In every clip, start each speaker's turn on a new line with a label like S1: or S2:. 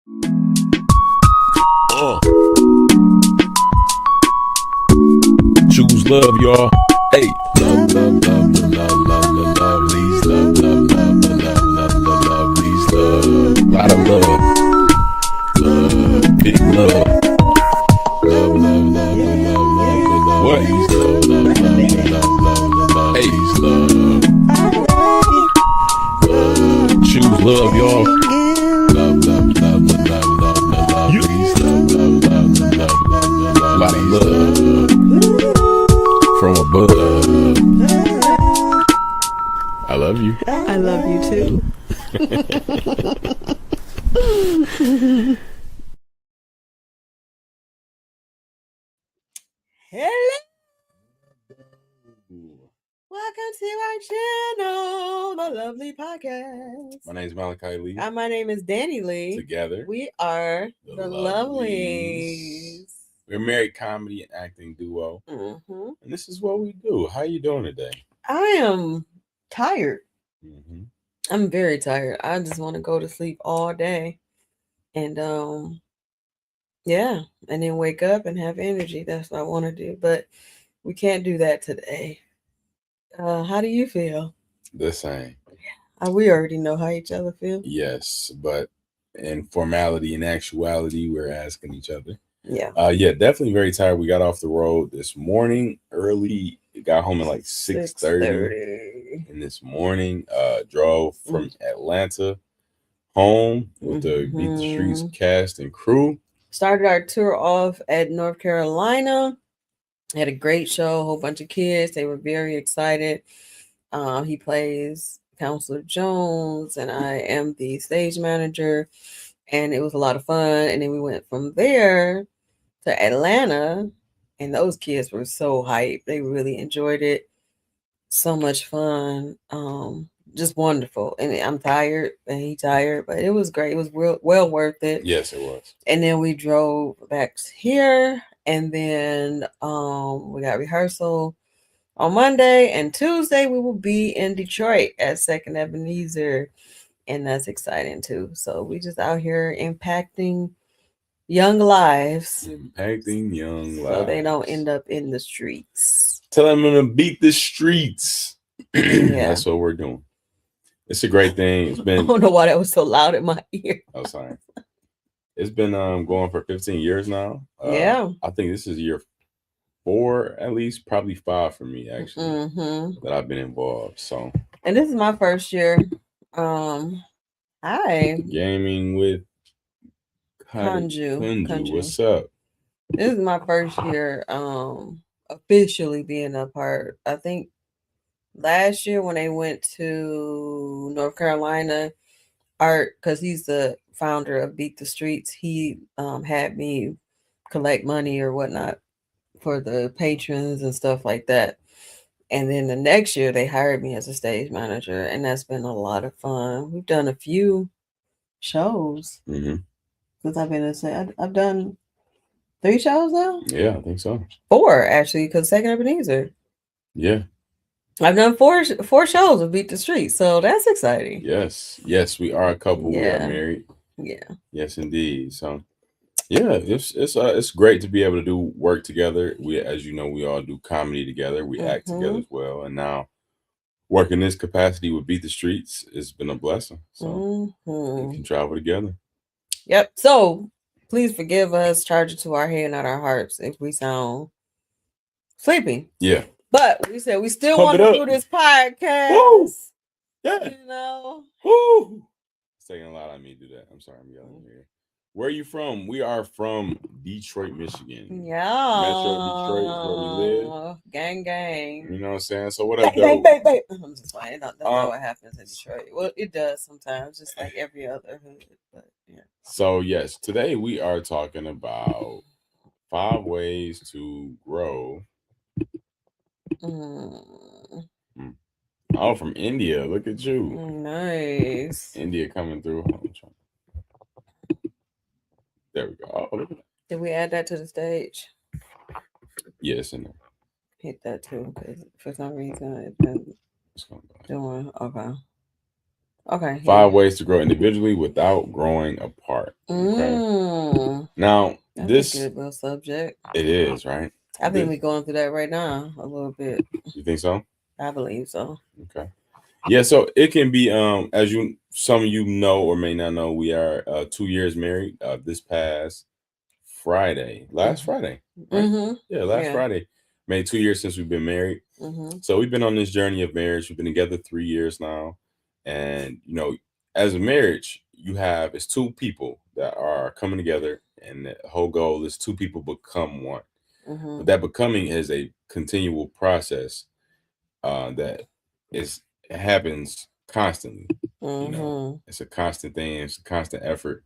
S1: Choose love, y'all. Hey, love, love, love, love, love, love, love, please, love, love, love, love, love, love, love, please, love. Lot of love, love, big love, love, love, love, love, love, love, what? Please, love, love, love, love, love, love, hey, please, love. Choose love, y'all. Love, love, love, love, love, love, love, please, love, love, love, love, love, love, lot of love from above. I love you.
S2: I love you too. Hello. Welcome to our channel, the Lovely Podcast.
S1: My name is Malachi Lee.
S2: And my name is Danny Lee.
S1: Together,
S2: we are the
S1: Lovelies.
S2: Lovelies.
S1: We're a married comedy and acting duo.
S2: Mm-hmm.
S1: And this is what we do. How you doing today?
S2: I am tired.
S1: Mm-hmm.
S2: I'm very tired. I just want to go to sleep all day. And yeah, and then wake up and have energy. That's what I want to do. But we can't do that today. How do you feel?
S1: The same.
S2: We already know how each other feel.
S1: Yes, but in formality and actuality, we're asking each other.
S2: Yeah.
S1: Yeah, definitely very tired. We got off the road this morning early. Got home at like 6:30. And this morning, drove from Atlanta home with the Beat the Streets cast and crew.
S2: Started our tour off at North Carolina. Had a great show, a whole bunch of kids. They were very excited. He plays Counselor Jones, and I am the stage manager. And it was a lot of fun. And then we went from there to Atlanta, and those kids were so hyped. They really enjoyed it. So much fun. Just wonderful. And I'm tired, and he's tired, but it was great. It was well worth it.
S1: Yes, it was.
S2: And then we drove back here, and then we got rehearsal on Monday, and Tuesday we will be in Detroit at Second Ebenezer, and that's exciting too. So we just out here impacting young lives.
S1: Impacting young lives.
S2: So they don't end up in the streets.
S1: Tell them to beat the streets.
S2: Yeah.
S1: That's what we're doing. It's a great thing. It's been.
S2: I don't know why that was so loud in my ear.
S1: Oh, sorry. It's been going for 15 years now.
S2: Yeah.
S1: I think this is year 4, at least, probably 5 for me actually, that I've been involved. So.
S2: And this is my first year. Hi.
S1: Gaming with
S2: Kunju.
S1: What's up?
S2: This is my first year officially being a part. I think last year when they went to North Carolina, Art, because he's the founder of Beat the Streets, he had me collect money or whatnot for the patrons and stuff like that. And then the next year they hired me as a stage manager, and that's been a lot of fun. We've done a few shows since I've been I've done 3 shows now.
S1: Yeah, I think so.
S2: 4 actually, because Second Ebenezer.
S1: Yeah.
S2: I've done 4 shows with Beat the Streets, so that's exciting.
S1: Yes, we are a couple.
S2: Yeah.
S1: We are married.
S2: Yeah.
S1: Yes, indeed. So, yeah, it's great to be able to do work together. We, as you know, we all do comedy together. We act together as well, and now working this capacity with Beat the Streets has been a blessing. So we can travel together.
S2: Yep. So please forgive us. Charge it to our head, not our hearts, if we sound sleepy.
S1: Yeah.
S2: But we said we still want to do this podcast.
S1: Woo! Yeah.
S2: You know.
S1: Woo! It's taking a lot on me to do that. I'm sorry, I'm yelling here. Where are you from? We are from Detroit, Michigan.
S2: Yeah.
S1: Metro Detroit is where we live.
S2: Gang.
S1: You know what I'm saying? So what up,
S2: though? I'm just playing. That's not what happens in Detroit. Well, it does sometimes, just like every other hood. But yeah.
S1: So yes, today we are talking about 5 ways to grow. Oh, from India. Look at you.
S2: Nice.
S1: India coming through. There we go. Oh, look at that.
S2: Did we add that to the stage?
S1: Yes, in there.
S2: Hit that too, because for some reason it's been doing okay. Okay. Yeah.
S3: 5 ways to grow individually without growing apart. Okay.
S2: Mm,
S3: Now,
S2: that's a
S3: this
S2: good little subject.
S3: it is, right?
S2: I think
S3: This,
S2: we're going through that right now a little bit.
S3: you think so?
S2: I believe so.
S3: Okay. Yeah, so it can be as you some of you know or may not know, we are 2 years married. This past Friday, last Friday, right?
S2: Mm-hmm.
S3: Yeah, last
S2: Yeah.
S3: Friday made 2 years since we've been married.
S2: Mm-hmm.
S3: So we've been on this journey of marriage. We've been together 3 years now, and as a marriage, you have it's two people that are coming together, and the whole goal is two people become one.
S2: Mm-hmm.
S3: But that becoming is a continual process that is it happens constantly. You know,
S2: Mm-hmm.
S3: it's a constant thing. It's a constant effort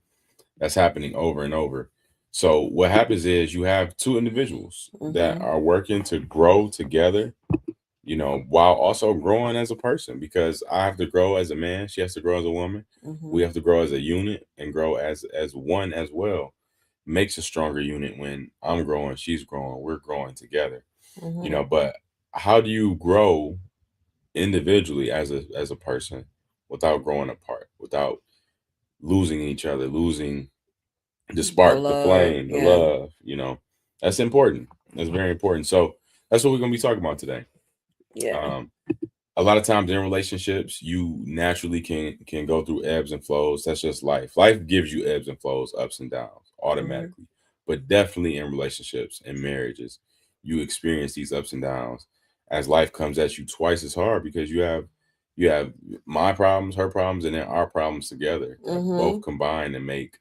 S3: that's happening over and over. So what happens is you have two individuals that
S2: Mm-hmm.
S3: are working to grow together, while also growing as a person, because I have to grow as a man, she has to grow as a woman. We
S2: Mm-hmm.
S3: have to grow as a unit and grow as one as well. Makes a stronger unit when I'm growing, she's growing, we're growing together.
S2: Mm-hmm.
S3: But how do you grow individually as a person without growing apart, without losing each other, losing the
S2: The
S3: spark, the
S2: love.
S3: flame, the
S2: Yeah.
S3: love, that's important. That's very important. So that's what we're going to be talking about today.
S2: Yeah.
S3: Um, a lot of times in relationships, you naturally can go through ebbs and flows. That's just life. Life gives you ebbs and flows, ups and downs
S2: Mm-hmm.
S3: automatically. But definitely in relationships and marriages, you experience these ups and downs as life comes at you twice as hard because you have my problems, her problems, and then our problems together that
S2: Mm-hmm.
S3: both combine and make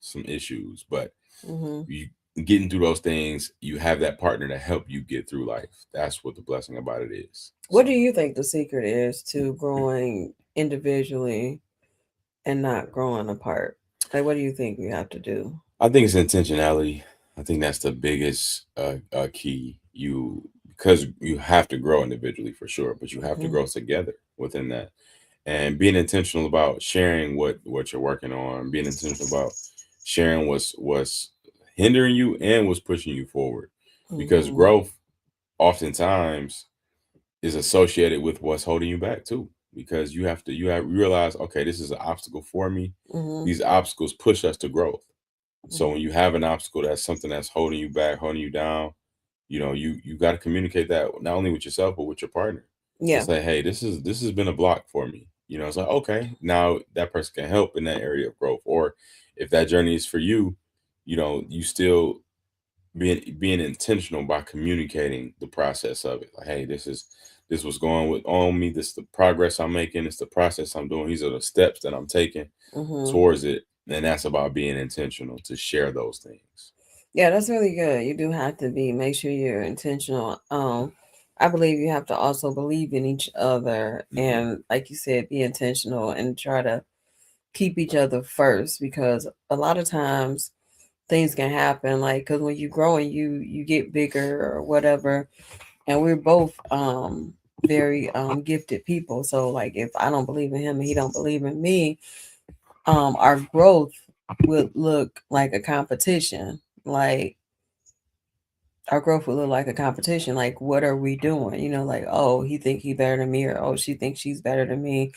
S3: some issues. But
S2: Mm-hmm.
S3: you getting through those things, you have that partner to help you get through life. That's what the blessing about it is.
S2: What
S3: So
S2: do you think the secret is to growing individually and not growing apart? Like, what do you think you have to do?
S3: I think it's intentionality. I think that's the biggest key. Because you have to grow individually for sure, but you have to
S2: Mm-hmm.
S3: grow together within that, and being intentional about sharing what you're working on, being intentional about sharing what's hindering you and what's pushing you forward, because
S2: Mm-hmm.
S3: growth oftentimes is associated with what's holding you back too. Because you have realize, okay, this is an obstacle for me.
S2: Mm-hmm.
S3: These obstacles push us to growth. So
S2: Mm-hmm.
S3: when you have an obstacle, that's something that's holding you back, holding you down. You got to communicate that not only with yourself but with your partner. To
S2: Yeah.
S3: say, hey, this has been a block for me. It's like, okay, now that person can help in that area of growth. Or if that journey is for you, you still being intentional by communicating the process of it. Like, hey, this was going with on me. This is the progress I'm making. It's the process I'm doing. These are the steps that I'm taking
S2: Mm-hmm.
S3: towards it. And that's about being intentional to share those things.
S2: Yeah, that's really good. You do have to make sure you're intentional. I believe you have to also believe in each other
S3: Hmm.
S2: and, like you said, be intentional and try to keep each other first because a lot of times things can happen. Like, because when you grow and you get bigger or whatever, and we're both very gifted people. So, like, if I don't believe in him and he don't believe in me, our growth would look like a competition. Like our growth would look like a competition. Like, what are we doing? Like, oh, he think he better than me, or oh, she thinks she's better than me.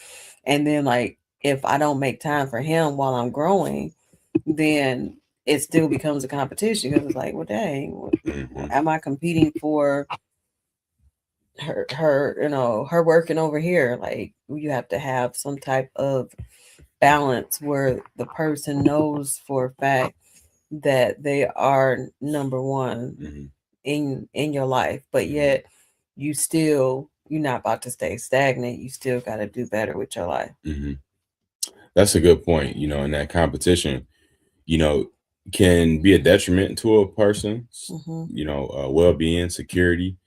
S2: And then like if I don't make time for him while I'm growing, then it still becomes a competition because it's like, well, dang,
S3: Hmm.
S2: am I competing for her working over here? Like, you have to have some type of balance where the person knows for a fact that they are number one
S3: Hmm.
S2: in your life, but
S3: Hmm.
S2: yet you're not about to stay stagnant. You still got to do better with your life.
S3: Hmm. That's a good point. And that competition, you know, can be a detriment to a person's,
S2: Mm-hmm.
S3: well-being, security.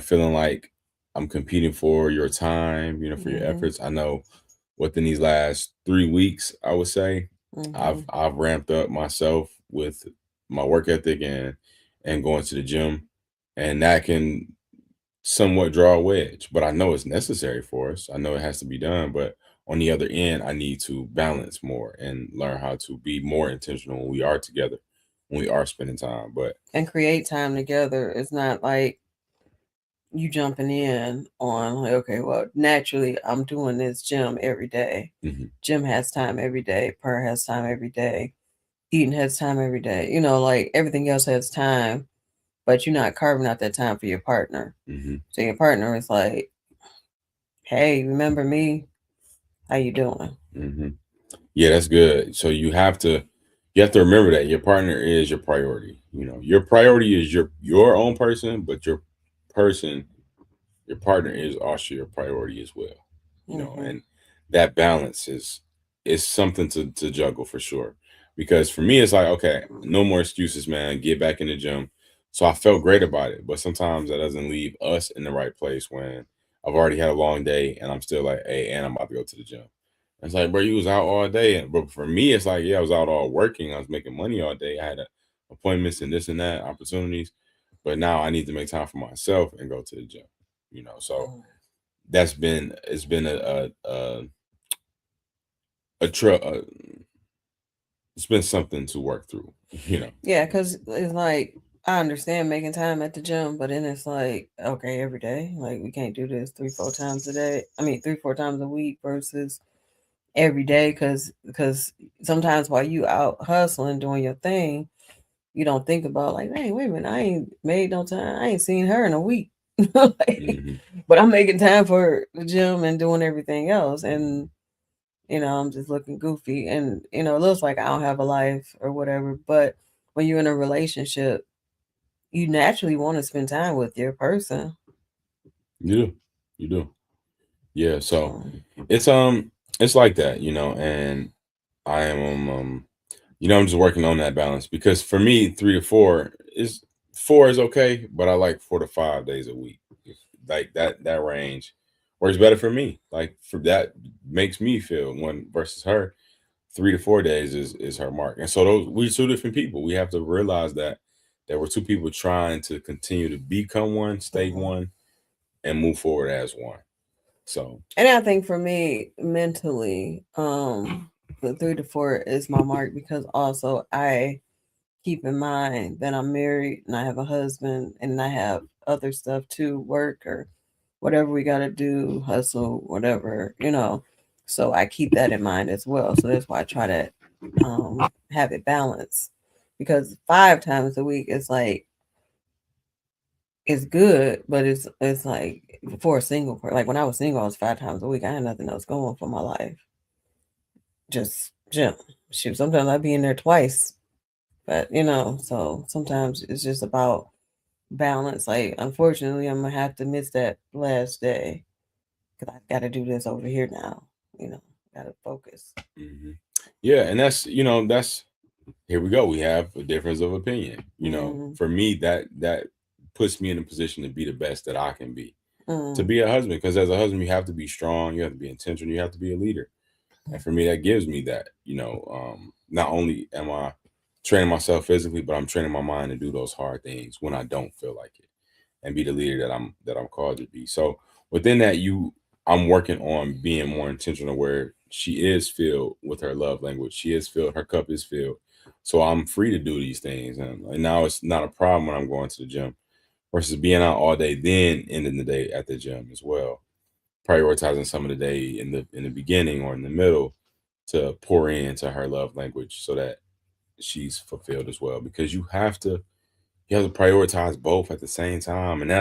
S3: Feeling like I'm competing for your time, for your
S2: Mm-hmm.
S3: efforts. I know within these last 3 weeks, I would say, I've
S2: Mm-hmm.
S3: I've ramped up myself with my work ethic and going to the gym, and that can somewhat draw a wedge. But I know it's necessary for us. I know it has to be done. But on the other end, I need to balance more and learn how to be more intentional when we are together, when we are spending time. But
S2: And create time together. It's not like you jumping in on like, okay, well, naturally I'm doing this gym every day.
S3: Hmm.
S2: Gym has time every day. Per has time every day. Eating has time every day. You know, like everything else has time, but you're not carving out that time for your partner.
S3: Hmm.
S2: So your partner is like, hey, remember me? How you doing?
S3: Hmm. Yeah, that's good. So you have to remember that your partner is your priority. Your priority is your own person, but person, your partner is also your priority as well.
S2: Mm-hmm.
S3: And that balance is something to juggle for sure. Because for me, it's like, okay, no more excuses, man. Get back in the gym. So I felt great about it, but sometimes that doesn't leave us in the right place when I've already had a long day and I'm still like, hey, and I'm about to go to the gym. It's like, bro, you was out all day, but for me, it's like, yeah, I was out all working. I was making money all day. I had appointments and this and that opportunities, but now I need to make time for myself and go to the gym. So it's been a it's been something to work through.
S2: Yeah, because it's like I understand making time at the gym, but then it's like, okay, every day. Like we can't do this 3, 4 times a day. I mean 3, 4 times a week versus every day because sometimes while you out hustling doing your thing, you don't think about like, hey, wait a minute, I ain't made no time. I ain't seen her in a week. Like,
S3: Hmm.
S2: but I'm making time for the gym and doing everything else. And, I'm just looking goofy. And, it looks like I don't have a life or whatever. But when you're in a relationship, you naturally want to spend time with your person.
S3: You do, you do, yeah. So
S2: So,
S3: it's it's like that, and I am I'm just working on that balance because for me, 4 is okay, but I like 4 to 5 days a week. Like that range works better for me. Like for that makes me feel one versus her. 3 to 4 days is her mark, and so those we're two different people. We have to realize that we're two people trying to continue to become one, stay
S2: mhm.
S3: one, and move forward as one. So,
S2: And I think for me, mentally, the 3 to 4 is my mark because also I keep in mind that I'm married and I have a husband and I have other stuff too, work or whatever we got to do, hustle, whatever. So I keep that in mind as well. So that's why I try to have it balanced because 5 times a week is like, it's good, but it's like for a single person. Like when I was single, I was 5 times a week. I had nothing else going for my life. Just gym. Shoot, sometimes I'd be in there twice. But so sometimes it's just about balance. Like unfortunately, I'm gonna have to miss that last day because I got to do this over here now. You know, got to focus.
S3: mhm. Yeah, and that's here we go. We have a difference of opinion.
S2: Mm,
S3: For me, that puts me in a position to be the best that I can be, to
S2: mm,
S3: be a husband. Because as a husband, you have to be strong, you have to be intentional, you have to be a leader. And for me, that gives me that. Not only am I training myself physically, but I'm training my mind to do those hard things when I don't feel like it, and be the leader that I'm called to be. So within that, I'm working on being more intentional where she is filled with her love language. She is filled, her cup is filled. So I'm free to do these things. And now it's not a problem when I'm going to the gym versus being out all day, then ending the day at the gym as well. Prioritizing some of the day in the beginning or in the middle to pour into her love language so that she's fulfilled as well. Because you have to prioritize both at the same time, and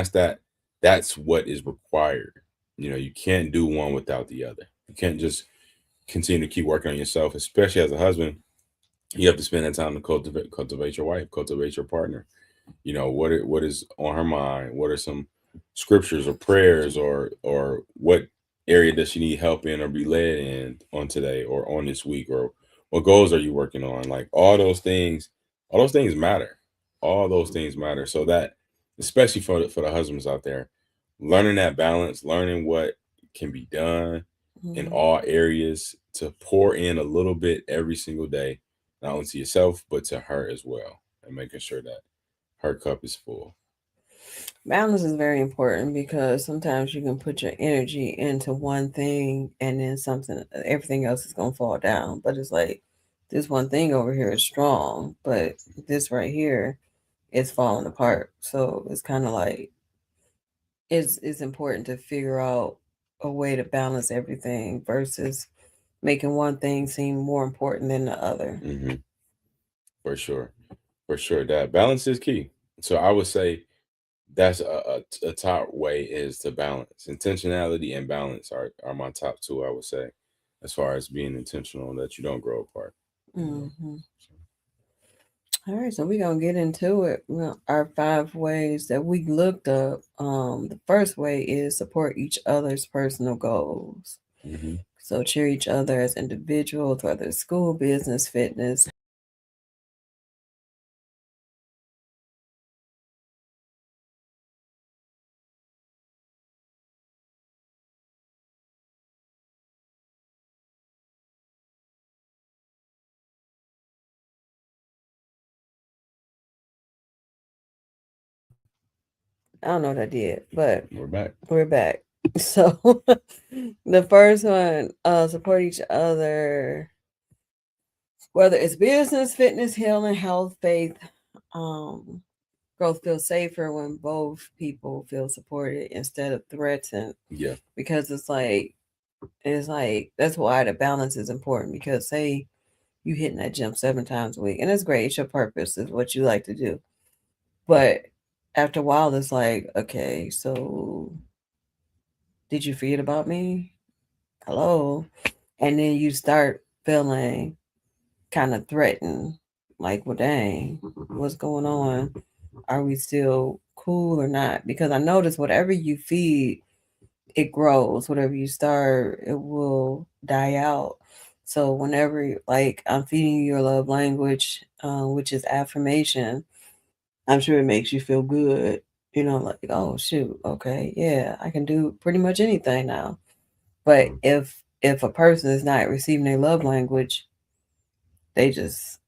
S3: that's what is required. You can't do one without the other. You can't just continue to keep working on yourself, especially as a husband. You have to spend that time to cultivate your wife, cultivate your partner. What is on her mind, what are some scriptures or prayers, or what area does she need help in or be led in on today or on this week, or what goals are you working on, like all those things matter. All those things matter, so that especially for the husbands out there, learning that balance, learning what can be done in
S2: mm.
S3: all areas to pour in a little bit every single day, not only to yourself but to her as well, and making sure that her cup is full.
S2: Balance is very important because sometimes you can put your energy into one thing and then everything else is gonna fall down. But it's like this one thing over here is strong, but this right here is falling apart. So it's kind of like it's important to figure out a way to balance everything versus making one thing seem more important than the other.
S3: Hmm. For sure. For sure. That balance is key. So I would say that's a top way is to balance. Intentionality and balance are my top two, I would say, as far as being intentional that you don't grow apart.
S2: Hmm. All right, so we're gonna get into it. Well, our 5 ways that we looked up. The first way is support each other's personal goals.
S3: Hmm.
S2: So cheer each other as individuals, whether it's school, business, fitness. I don't know what I did, but
S3: We're back.
S2: we're back. So the first one, support each other, whether it's business, fitness, healing, health, faith. Um, Growth feels safer when both people feel supported instead of threatened.
S3: Yeah.
S2: Because it's like that's why the balance is important. Because say you hitting that gym 7 times a week, and it's great. It's your purpose. It's what you like to do. But after a while, it's like, okay, so did you forget about me? Hello. And then you start feeling kind of threatened. Like, well, dang, what's going on? Are we still cool or not? Because I notice whatever you feed, it grows. Whatever you start, it will die out. So whenever, like, I'm feeding you your love language, which is affirmation, I'm sure it makes you feel good. Like, oh shoot, okay, yeah, I can do pretty much anything now. But if a person is not receiving their love language, they just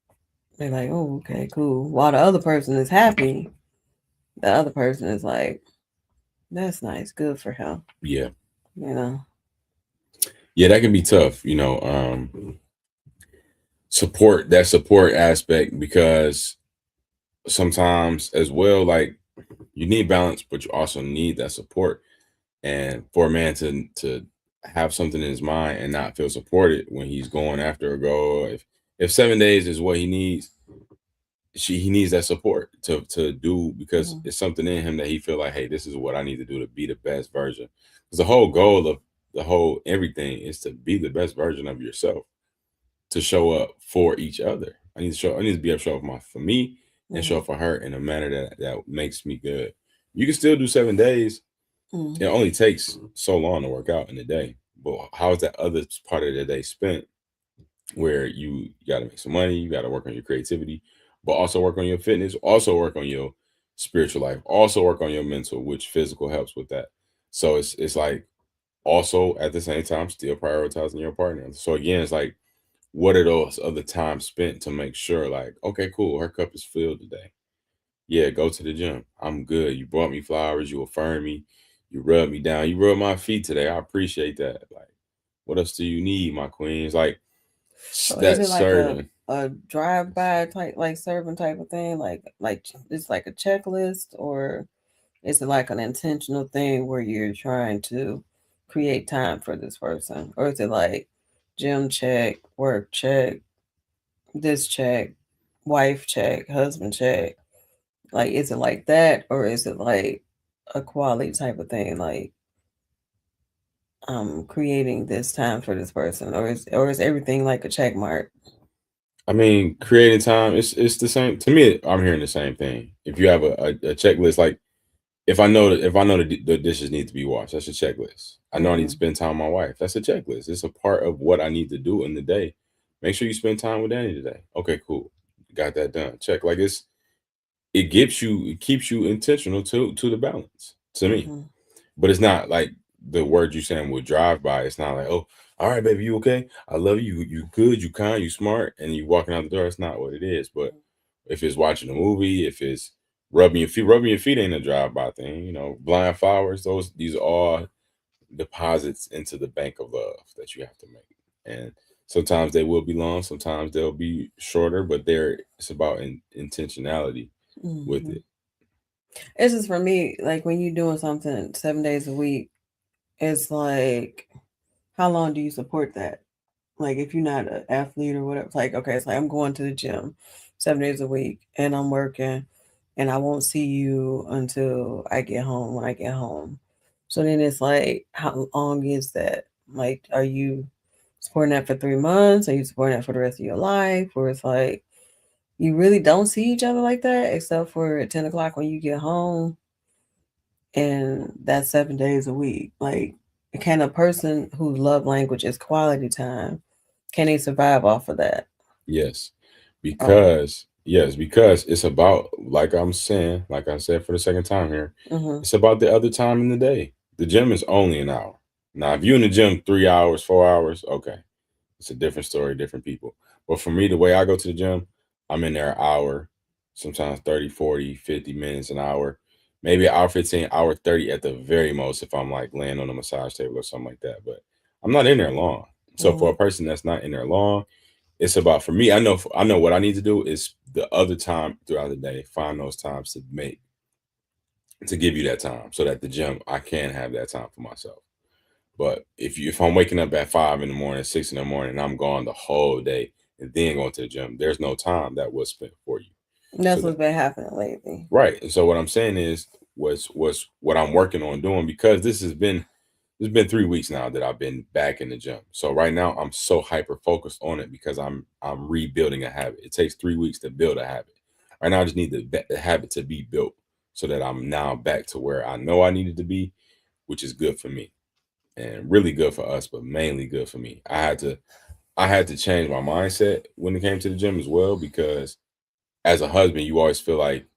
S2: they're like, oh, okay, cool. While the other person is happy, the other person is like, that's nice, good for him.
S3: Yeah.
S2: You know.
S3: Yeah, that can be tough, support aspect because sometimes as well, like you need balance, but you also need that support. And for a man to have something in his mind and not feel supported when he's going after a goal, if 7 days is what he needs, he needs that support to do because
S2: Mhm.
S3: it's something in him that he feel like, hey, this is what I need to do to be the best version. Because the whole goal of the whole everything is to be the best version of yourself, to show up for each other. I need to be able to show up for me and show
S2: Mhm.
S3: up for her in a manner that makes me good. You can still do 7 days.
S2: Mhm.
S3: It only takes so long to work out in a day. But how is that other part of the day spent where you got to make some money, you got to work on your creativity, but also work on your fitness, also work on your spiritual life, also work on your mental, which physical helps with that. So it's like also at the same time still prioritizing your partner. So again, it's like what are those other times spent to make sure like, okay, cool, her cup is filled today. Yeah, go to the gym. I'm good. You brought me flowers, you affirm me, you rub me down, you rub my feet today. I appreciate that. Like, what else do you need, my queens? Like
S2: So is
S3: that
S2: it like a
S3: serving.
S2: a drive by type, like serving type of thing, like it's like a checklist, or is it like an intentional thing where you're trying to create time for this person, or is it like gym check, work check, this check, wife check, husband check? Like, is it like that, or is it like a quality type of thing, like creating this time for this person, or is everything like a check mark?
S3: I mean, creating time, it's the same. To me, I'm hearing the same thing. If you have a checklist, like if I know the dishes need to be washed, that's a checklist. I know I need to
S2: Hmm.
S3: spend time with my wife. That's a checklist. It's a part of what I need to do in the day. Make sure you spend time with Danny today. Okay, cool. Got that done. Check. Like it keeps you intentional to the balance to me.
S2: Hmm.
S3: But it's not like the word you saying will drive by. It's not like, oh, all right, baby, you okay? I love you. You good, you kind, you smart, and you walking out the door. It's not what it is. But if it's watching a movie, if it's rubbing your feet ain't a drive by thing. Blind flowers, these are all deposits into the bank of love that you have to make. And sometimes they will be long, sometimes they'll be shorter, but it's about intentionality with
S2: Hmm.
S3: it.
S2: It's just for me, like when you're doing something 7 days a week, it's like, how long do you support that? Like if you're not an athlete or whatever, it's like, okay, it's like I'm going to the gym 7 days a week and I'm working and I won't see you until I get home when I get home. So then it's like, how long is that? Like, are you supporting that for 3 months? Are you supporting that for the rest of your life? Or it's like you really don't see each other like that, except for at 10 o'clock when you get home, and that's 7 days a week. Like, can a person whose love language is quality time, can they survive off of that?
S3: Yes.
S2: Oh,
S3: Because it's about, like I'm saying, like I said for the second time here,
S2: mm-hmm,
S3: it's about the other time in the day. The gym is only an hour. Now, if you're in the gym 3 hours, 4 hours, okay. It's a different story, different people. But for me, the way I go to the gym, I'm in there an hour, sometimes 30, 40, 50 minutes, an hour, maybe an hour 15, hour 30 at the very most if I'm like laying on a massage table or something like that. But I'm not in there long. So for
S2: mm-hmm.
S3: a person that's not in there long, it's about, for me, I know what I need to do is the other time throughout the day, find those times to give you that time so that the gym I can have that time for myself. But if I'm waking up at 5 in the morning, 6 in the morning, and I'm gone the whole day and then going to the gym, there's no time that was spent for you. So
S2: That's
S3: that
S2: what's been happening lately.
S3: right. And so what I'm saying is was what I'm working on doing, because it's been 3 weeks now that I've been back in the gym. So right now I'm so hyper focused on it because I'm rebuilding a habit. It takes 3 weeks to build a habit. Right now I just need the habit to be built so that I'm now back to where I know I needed to be, which is good for me and really good for us, but mainly good for me. I had to change my mindset when it came to the gym as well, because as a husband, you always feel like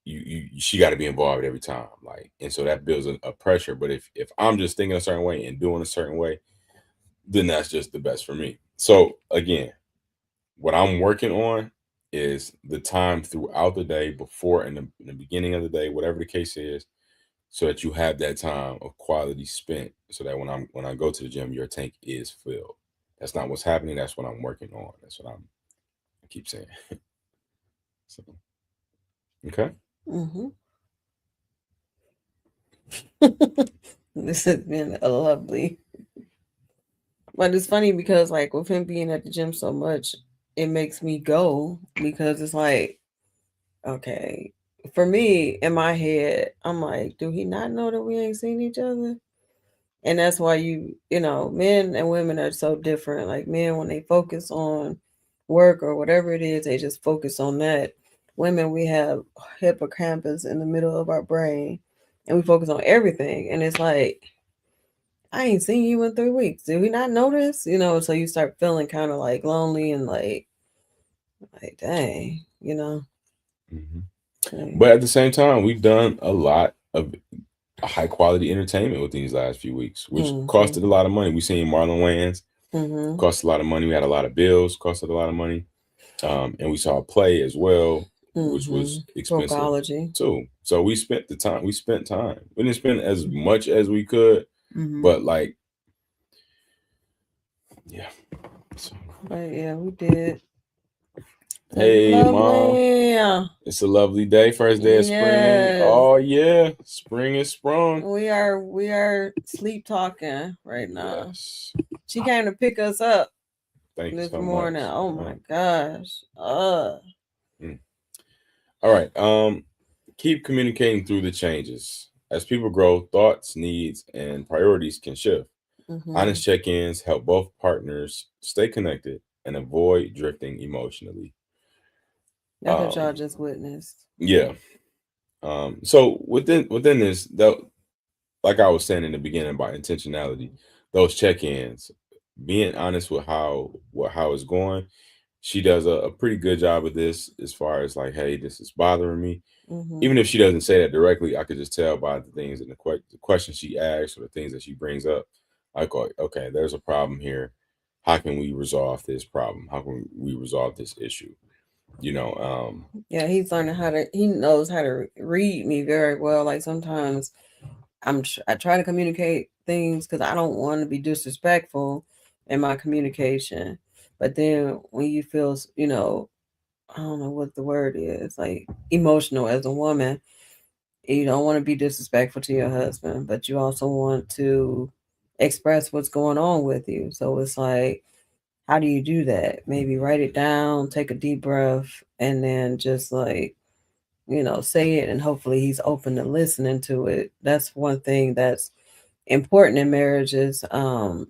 S3: she got to be involved every time, like, and so that builds a pressure. But if I'm just thinking a certain way and doing a certain way, then that's just the best for me. So again, what I'm working on is the time throughout the day, before and in the beginning of the day, whatever the case is, so that you have that time of quality spent, so that when I go to the gym, your tank is filled. That's not what's happening. That's what I'm working on. That's what I keep saying. So okay.
S2: Mm-hmm. This has been a lovely, but it's funny because like with him being at the gym so much, it makes me go because it's like, okay, for me in my head, I'm like, do he not know that we ain't seen each other? And that's why men and women are so different. Like men, when they focus on work or whatever it is, they just focus on that. Women, we have hippocampus in the middle of our brain, and we focus on everything. And it's like, I ain't seen you in 3 weeks. Did we not notice? So you start feeling kind of like lonely and like dang,
S3: Hmm.
S2: Dang.
S3: But at the same time, we've done a lot of high quality entertainment with these last few weeks, which
S2: Mm-hmm.
S3: costed a lot of money. We seen Marlon Wayans,
S2: Mm-hmm.
S3: cost a lot of money. We had a lot of bills, costed a lot of money. And we saw a play as well, which
S2: Mm-hmm.
S3: was expensive
S2: Vocology.
S3: too. So we spent the time. We spent time. We didn't spend as much as we could,
S2: Mm-hmm.
S3: but like, yeah. So,
S2: But yeah, we did. It's
S3: hey, mom,
S2: lovely.
S3: it's a lovely day. First day of spring.
S2: Yes.
S3: Oh yeah, spring is sprung.
S2: We are sleep talking right now.
S3: Yes.
S2: She came to pick us up
S3: Thank you
S2: this
S3: so
S2: morning.
S3: much.
S2: Oh my gosh.
S3: Mm. All right. Keep communicating through the changes. As people grow, thoughts, needs, and priorities can shift.
S2: Mm-hmm.
S3: Honest check-ins help both partners stay connected and avoid drifting emotionally.
S2: That's what y'all
S3: Um,
S2: just witnessed.
S3: yeah. So within this, though, like I was saying in the beginning about intentionality, those check-ins, being honest with how it's going, she does a pretty good job of this as far as like, hey, this is bothering me.
S2: Mm-hmm.
S3: Even if she doesn't say that directly, I could just tell by the things and the questions she asks or the things that she brings up. I go, okay, there's a problem here. How can we resolve this problem? How can we resolve this issue? You know,
S2: Yeah, he's learning he knows how to read me very well. Like sometimes I try to communicate things because I don't want to be disrespectful in my communication. But then when you feel, I don't know what the word is, like emotional as a woman, You don't want to be disrespectful to your husband, but you also want to express what's going on with you. So it's like, how do you do that? Maybe write it down, take a deep breath, and then just like, say it, and hopefully he's open to listening to it. That's one thing that's important in marriages.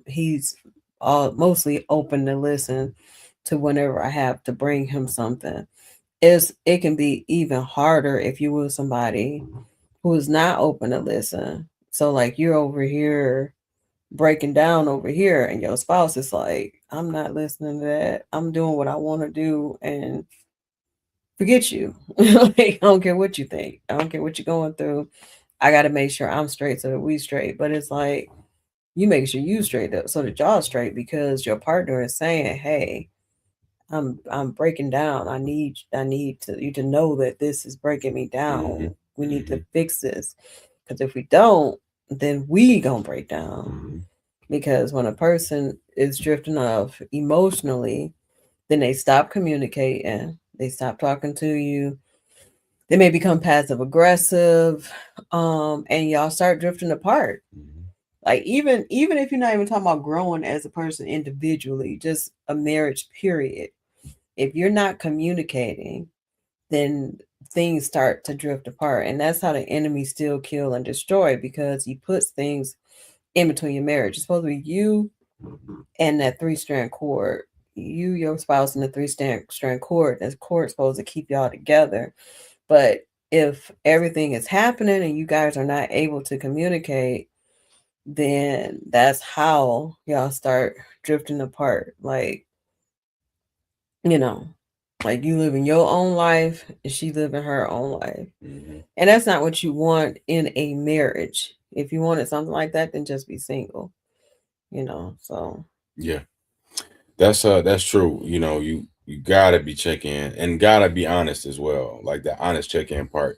S2: He's mostly open to listen to whenever I have to bring him something. It can be even harder if you with somebody who is not open to listen. So like you're over here breaking down over here, and your spouse is like, I'm not listening to that. I'm doing what I want to do, and forget you. Like, I don't care what you think. I don't care what you're going through. I got to make sure I'm straight so that we straight. But it's like, you make sure you straight up so that y'all straight, because your partner is saying, hey, I'm breaking down. I need you to know that this is breaking me down.
S3: Mm-hmm.
S2: We need to fix this, because if we don't, then we gonna break down.
S3: Mm-hmm.
S2: Because when a person is drifting off emotionally, then they stop communicating, they stop talking to you, they may become passive aggressive, and y'all start drifting apart.
S3: Mm-hmm.
S2: Like even if you're not even talking about growing as a person individually, just a marriage period, if you're not communicating, then things start to drift apart. And that's how the enemy still kill and destroy, because he puts things in between your marriage. It's supposed to be you and that 3-strand cord. You, your spouse, and the 3-strand cord. That cord supposed to keep y'all together. But if everything is happening and you guys are not able to communicate, then that's how y'all start drifting apart. Like, like you living your own life and she living her own life.
S3: Mm-hmm.
S2: And that's not what you want in a marriage. If you wanted something like that, then just be single. So
S3: Yeah, that's true. You gotta be checking and gotta be honest as well. Like the honest check-in part.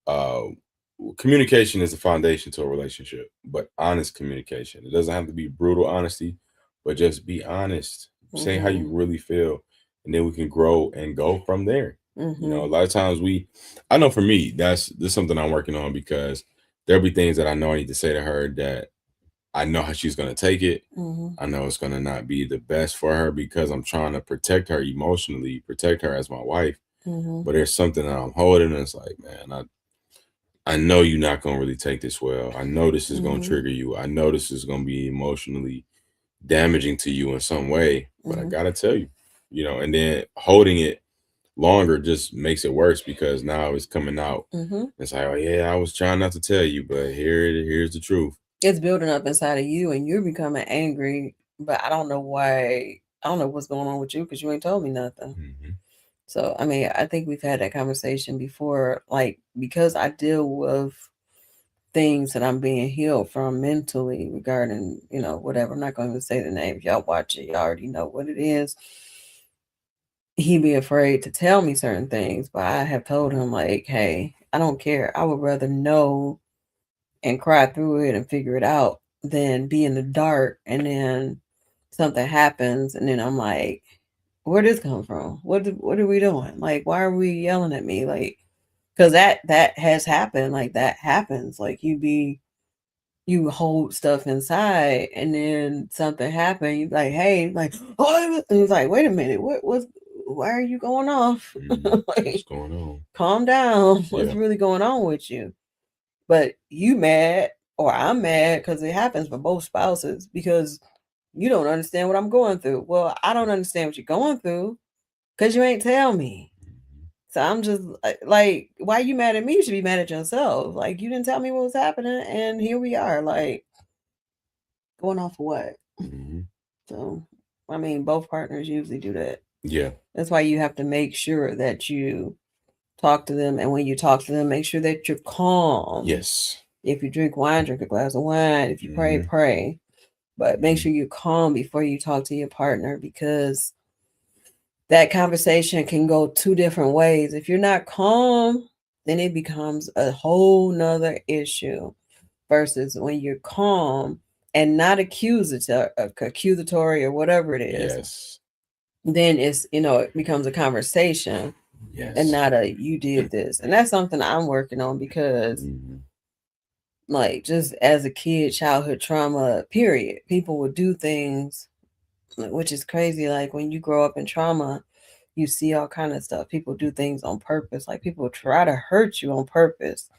S3: Uh, Communication is the foundation to a relationship, but honest communication. It doesn't have to be brutal honesty, but just be honest. Say how you really feel, and then we can grow and go from there. A lot of times I know for me, this is something I'm working on, because there'll be things that I know I need to say to her that I know how she's going to take it. I know it's going to not be the best for her, because I'm trying to protect her emotionally, protect her as my wife. But there's something that I'm holding, and it's like, man, I know you're not going to really take this well. I know this is going to trigger you. I know this is going to be emotionally damaging to you in some way, but I got to tell you, and then holding it longer just makes it worse, because now it's coming out. It's like, oh yeah, I was trying not to tell you, but here's the truth.
S2: It's building up inside of you, and you're becoming angry, but I don't know why. I don't know what's going on with you, because you ain't told me nothing. So, I mean, I think we've had that conversation before, like, because I deal with things that I'm being healed from mentally regarding, whatever. I'm not going to say the name. If y'all watch it, y'all already know what it is. He be afraid to tell me certain things, but I have told him, like, hey, I don't care. I would rather know and cry through it and figure it out than be in the dark, and then something happens, and then I'm like, where did this come from? What are we doing? Like, why are we yelling at me? Like, because that has happened. Like, that happens. Like, you hold stuff inside, and then something happened. You like, hey, like, oh, and it's like, wait a minute, why are you going off? Like,
S3: what's going on?
S2: Calm down. What's really going on with you? But you mad, or I'm mad, because it happens for both spouses, because you don't understand what I'm going through. Well, I don't understand what you're going through, because you ain't tell me. So I'm just like, why you mad at me? You should be mad at yourself. Like, you didn't tell me what was happening, and here we are, like, going off of what? So, I mean, both partners usually do that.
S3: Yeah.
S2: That's why you have to make sure that you talk to them, and when you talk to them, make sure that you're calm.
S3: Yes.
S2: If you drink wine, drink a glass of wine. If you pray, pray. But make sure you're calm before you talk to your partner, because that conversation can go 2 different ways. If you're not calm, then it becomes a whole nother issue, versus when you're calm and not accusatory or whatever it is.
S3: Yes.
S2: Then it's, it becomes a conversation.
S3: Yes.
S2: and not a you did this. And that's something I'm working on because
S3: Mhm.
S2: like just as a kid, childhood trauma, period. People would do things which is crazy. Like when you grow up in trauma, you see all kind of stuff. People do things on purpose. Like people try to hurt you on purpose.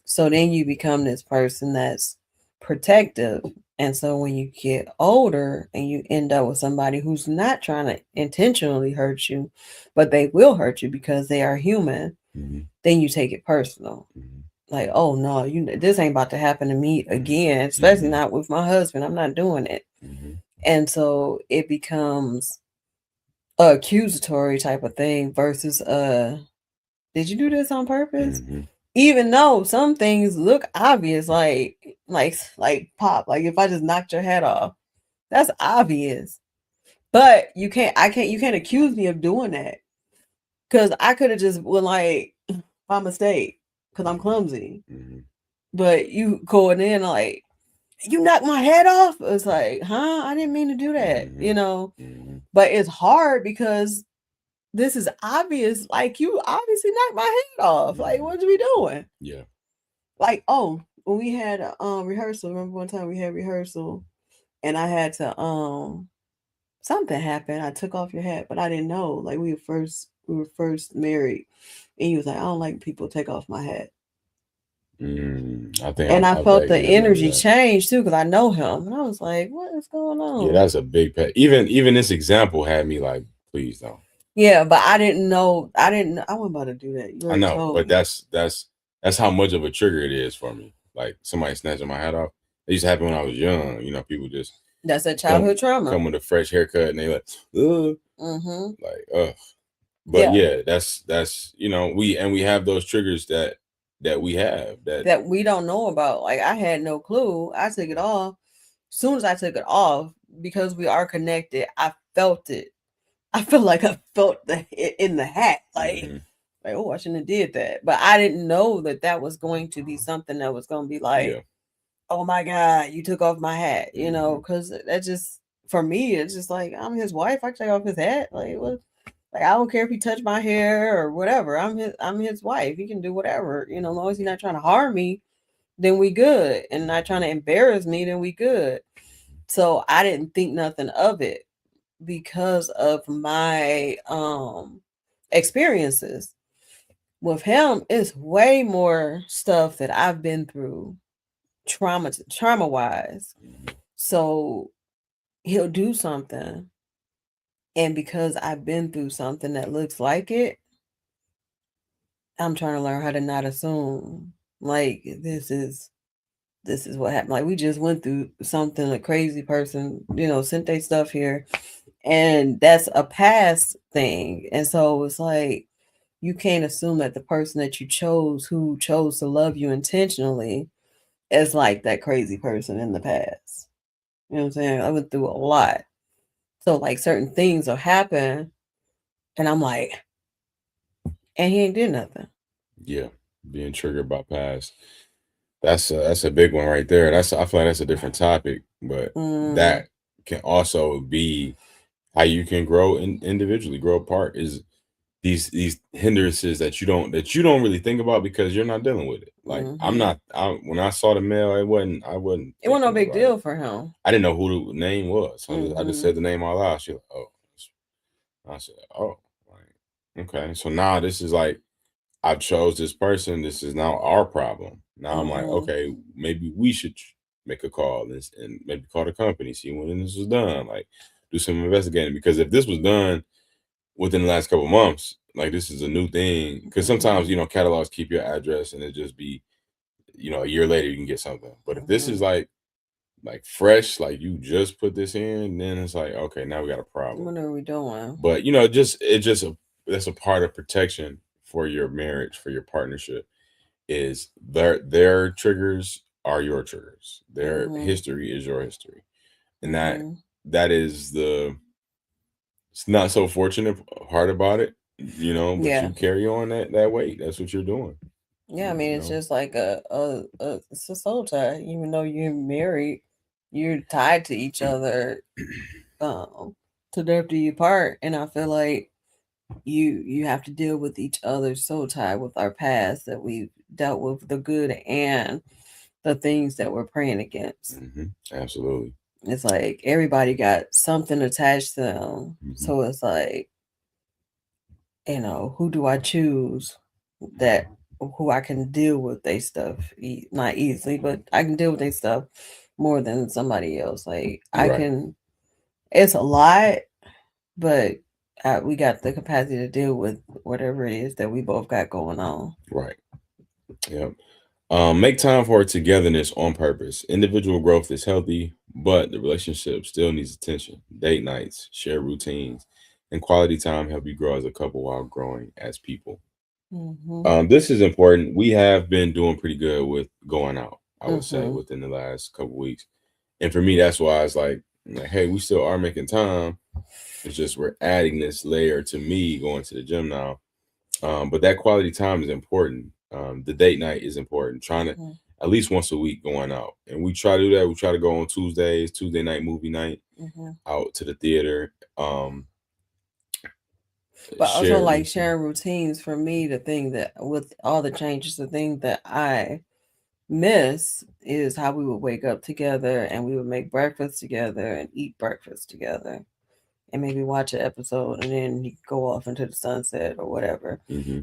S2: So then you become this person that's protective. And so when you get older and you end up with somebody who's not trying to intentionally hurt you, but they will hurt you because they are human,
S3: Mhm.
S2: then you take it personal.
S3: Mhm.
S2: Like, oh no, this ain't about to happen to me again, especially
S3: Mhm.
S2: not with my husband. I'm not doing it.
S3: Mhm.
S2: And so it becomes a accusatory type of thing versus did you do this on purpose?
S3: Mhm.
S2: Even though some things look obvious, like pop, like if I just knocked your head off, that's obvious. But you can't accuse me of doing that. Cause I could have just went like by mistake, because I'm clumsy.
S3: Mhm.
S2: But you going in like you knocked my head off. It's like, huh? I didn't mean to do that,
S3: Mhm. Mhm.
S2: But it's hard because this is obvious. Like you obviously knocked my head off. Like, what are we doing?
S3: Yeah.
S2: Like, oh, when we had rehearsal, remember one time we had rehearsal and I had to something happened. I took off your hat, but I didn't know. Like we were first married. And he was like, I don't like people take off my hat.
S3: I think
S2: And I felt the
S3: vaguely remember
S2: energy
S3: that.
S2: change too, because I know him. And I was like, what is going on?
S3: Yeah, that's a big pet. Even this example had me like, please don't.
S2: Yeah, but I didn't know. I wasn't about to do that. You
S3: I
S2: already
S3: know,
S2: told
S3: but
S2: me.
S3: that's how much of a trigger it is for me. Like somebody snatching my hat off. It used to happen when I was young. You know, people just
S2: That's a childhood trauma.
S3: come with a fresh haircut and they like, ugh.
S2: Mm-hmm.
S3: Like, ugh. But yeah, that's we have those triggers that we have
S2: that we don't know about. Like I had no clue. I took it off. As soon as I took it off, because we are connected, I felt it. I feel like I felt in the hat. Like, oh, I shouldn't have did that. But I didn't know that was going to be something that was going to be like, oh my God, you took off my hat, because that just, for me, it's just like, I'm his wife. I take off his hat. Like, what? Like, I don't care if he touched my hair or whatever. I'm his wife. He can do whatever, as long as he's not trying to harm me, then we good. And not trying to embarrass me, then we good. So I didn't think nothing of it because of my experiences. With him, it's way more stuff that I've been through trauma wise. So he'll do something, and because I've been through something that looks like it, I'm trying to learn how to not assume like this is what happened. Like we just went through something, a crazy person, sent their stuff here, and that's a past thing. And so it's like you can't assume that the person that you chose, who chose to love you intentionally, is like that crazy person in the past. You know what I'm saying? I went through a lot. So like certain things will happen and I'm like, and he ain't did nothing.
S3: Yeah. Being triggered by past. That's a big one right there. I feel like that's a different topic, but that can also be how you can grow individually, grow apart is these hindrances that you don't really think about because you're not dealing with it. Like when I saw the mail, it wasn't
S2: no big deal for him.
S3: I didn't know who the name was. So I just said the name out loud. She like, oh. I said, oh, like, okay. So now this is like I chose this person. This is now our problem. Now I'm like, okay, maybe we should make a call and maybe call the company, see when this was done, like do some investigating. Because if this was done within the last couple of months, like this is a new thing. Because sometimes catalogs keep your address and it just be a year later you can get something. But if this is like fresh, like you just put this in, then it's like, okay, now we got a problem.
S2: What are we doing?
S3: But that's a part of protection for your marriage, for your partnership, is their triggers are your triggers. Their history is your history. And that is it's not so fortunate part about it, but you carry on that weight. That's what you're doing.
S2: Yeah, I mean, it's just like it's a soul tie. Even though you're married, you're tied to each other to death do you part. And I feel like you have to deal with each other so tied with our past that we've dealt with the good and the things that we're praying against.
S3: Absolutely.
S2: It's like everybody got something attached to them. So it's like, who do I choose that who I can deal with their stuff? Not easily, but I can deal with their stuff more than somebody else. Like I
S3: Right.
S2: can, it's a lot, but we got the capacity to deal with whatever it is that we both got going on.
S3: Right. Yep. Make time for togetherness on purpose. Individual growth is healthy, but the relationship still needs attention. Date nights, share routines, and quality time help you grow as a couple while growing as people. This is important. We have been doing pretty good with going out, I would say, within the last couple weeks. And for me, that's why it's like, hey, we still are making time. It's just we're adding this layer to me going to the gym now. But that quality time is important. The date night is important. Trying to at least once a week going out, and we try to do that. We try to go on Tuesdays, Tuesday night movie night, out to the theater.
S2: But also like sharing routines. For me, the thing that with all the changes, the thing that I miss is how we would wake up together and we would make breakfast together and eat breakfast together and maybe watch an episode and then you go off into the sunset or whatever.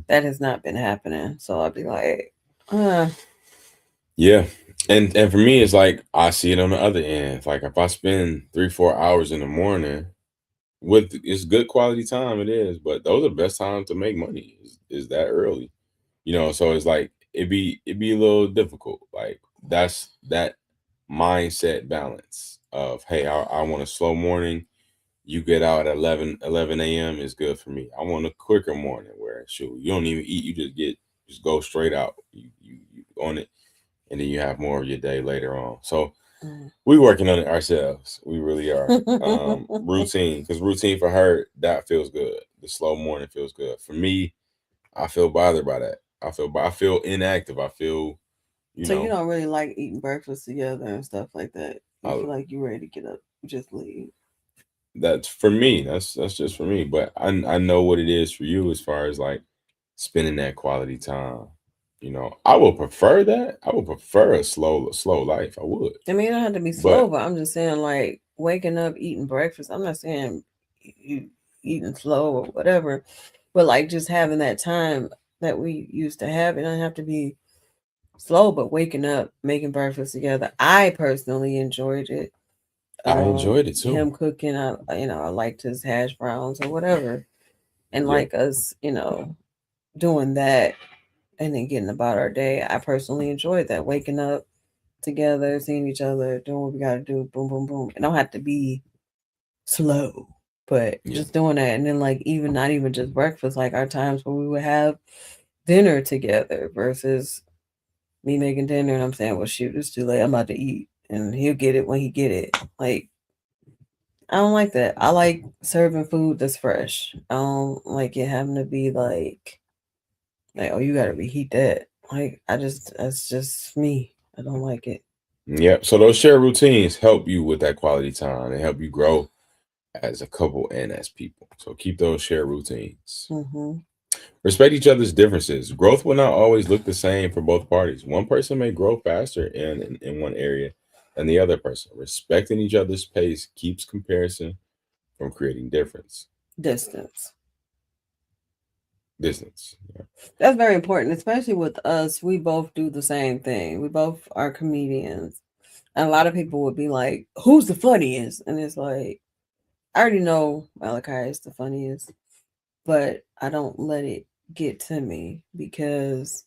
S2: That has not been happening. So I'd be like,
S3: yeah. And for me, it's like I see it on the other end. Like if I spend 3-4 hours in the morning with it's good quality time, it is, but those are the best times to make money is that early. So it's like it'd be a little difficult. Like that's that mindset balance of, hey, I want a slow morning. You get out at 11 a.m. is good for me. I want a quicker morning where shoot, you don't even eat, you just go straight out. You on it, and then you have more of your day later on. So we working on it ourselves. We really are. Routine, because routine for her, that feels good. The slow morning feels good. For me, I feel bothered by that. I feel inactive. I feel,
S2: you don't really like eating breakfast together and stuff like that. You feel like you're ready to get up, just leave.
S3: That's for me. That's just for me. But I know what it is for you as far as like spending that quality time. I would prefer that. I would prefer a slow life. I would.
S2: I mean, it don't have to be slow, but I'm just saying, like waking up, eating breakfast. I'm not saying you eating slow or whatever, but like just having that time that we used to have. It don't have to be slow, but waking up, making breakfast together. I personally enjoyed it.
S3: I enjoyed it too.
S2: Him cooking, I liked his hash browns or whatever, and like us, doing that and then getting about our day. I personally enjoyed that, waking up together, seeing each other, doing what we got to do. Boom, boom, boom. It don't have to be slow, but just doing that, and then like even not even just breakfast, like our times where we would have dinner together versus me making dinner and I'm saying, well, shoot, it's too late. I'm about to eat, and he'll get it when he get it. Like I don't like that. I like serving food that's fresh. I don't like it having to be like, oh, you gotta reheat that. Like that's just me. I don't like it.
S3: Yeah. So those shared routines help you with that quality time. They help you grow as a couple and as people. So keep those shared routines. Respect each other's differences. Growth will not always look the same for both parties. One person may grow faster in one area than the other person. Respecting each other's pace keeps comparison from creating distance. Yeah.
S2: That's very important, especially with us. We both do the same thing. We both are comedians. And a lot of people would be like, who's the funniest? And it's like, I already know Malachi is the funniest, but I don't let it get to me because,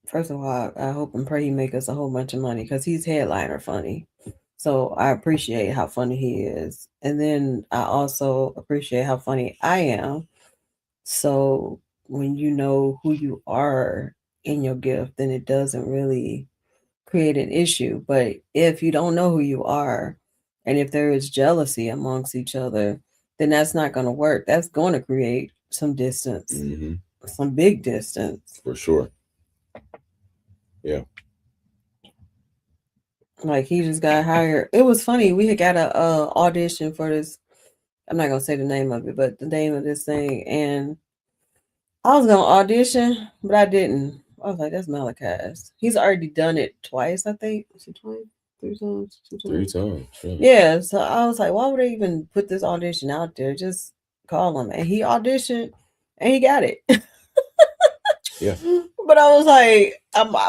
S2: first of all, I hope and pray he make us a whole bunch of money because he's headliner funny. So I appreciate how funny he is. And then I also appreciate how funny I am. So when you know who you are in your gift, then it doesn't really create an issue. But if you don't know who you are, and if there is jealousy amongst each other, then that's not going to work. That's going to create some distance, some big distance.
S3: For sure. Yeah.
S2: Like he just got hired. It was funny. We had got a audition for this I'm not gonna say the name of it, but the name of this thing. And I was gonna audition, but I didn't. I was like, that's Malachi's. He's already done it twice, I think. Is it twice? 3 times? 2 times?
S3: 3 times. Sure.
S2: Yeah. So I was like, why would they even put this audition out there? Just call him. And he auditioned and he got it.
S3: Yeah.
S2: But I was like,